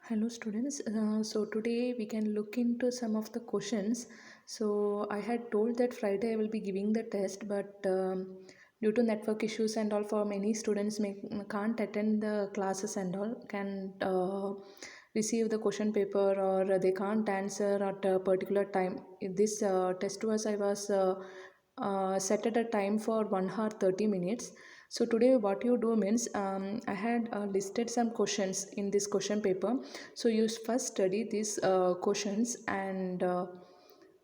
Hello students, so today we can look into some of the questions. So I had told that Friday I will be giving the test, but due to network issues and all, for many students can't attend the classes and all, can receive the question paper, or they can't answer at a particular time. This test I was set at a time for 1 hour 30 minutes. So today what you do means, I had listed some questions in this question paper. So you first study these questions, and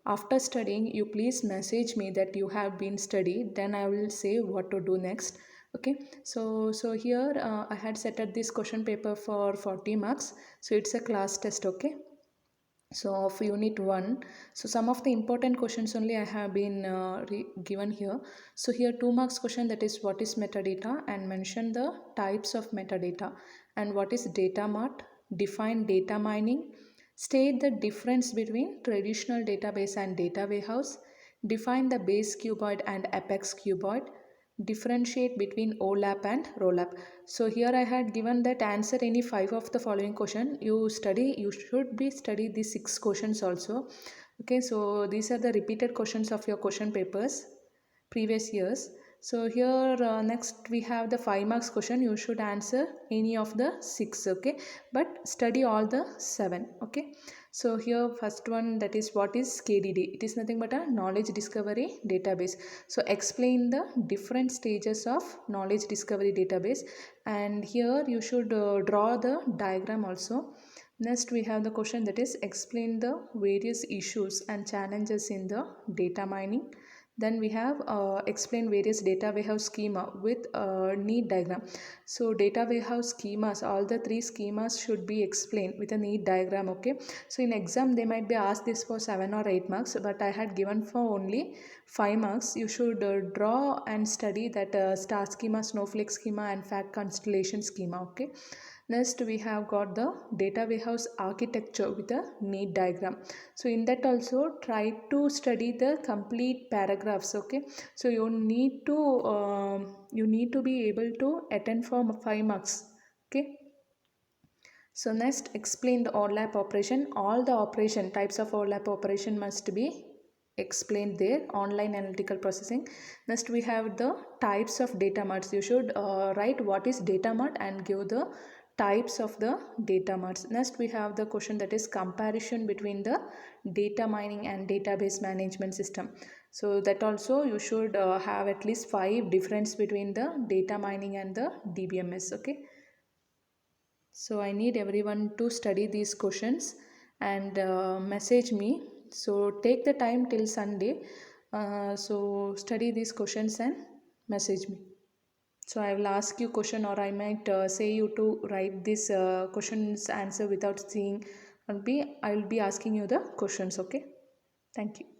after studying you please message me that you have been studied, then I will say what to do next. Okay, so here I had set at this question paper for 40 marks, so it's a class test. Okay, so of unit 1, so some of the important questions only I have been given here. So here 2 marks question, that is what is metadata, and mention the types of metadata, and what is data mart, define data mining, state the difference between traditional database and data warehouse, define the base cuboid and apex cuboid, differentiate between OLAP and ROLAP. So here I had given that answer any 5 of the following question. You should be study these 6 questions also. Okay, so these are the repeated questions of your question papers previous years. So here next we have the 5 marks question. You should answer any of the 6. Okay, but study all the 7. Okay, so here first one, that is what is KDD. It is nothing but a knowledge discovery database. So explain the different stages of knowledge discovery database, and here you should draw the diagram also. Next we have the question, that is explain the various issues and challenges in the data mining. Then we have explain various data warehouse schema with need diagram. So data warehouse schemas, all the 3 schemas should be explained with a need diagram. Okay, so in exam they might be asked this for 7 or 8 marks, but I had given for only 5 marks. You should draw and study that star schema, snowflake schema, and fact constellation schema. Okay, next we have got the data warehouse architecture with a need diagram. So in that also try to study the complete paragraphs. Okay, so you need to be able to attend for 5 marks. Okay, so next explain the overlap operation. All the operation types of overlap operation must be explained there. Online analytical processing. Next we have the types of data marts. You should write what is data mart and give the types of the data marts. Next we have the question, that is comparison between the data mining and database management system. So that also you should have at least 5 difference between the data mining and the DBMS. Okay, so I need everyone to study these questions and message me. So take the time till Sunday. So study these questions and message me. So I will ask you question, or I might say you to write this questions answer without seeing. I will be asking you the questions. Okay. Thank you.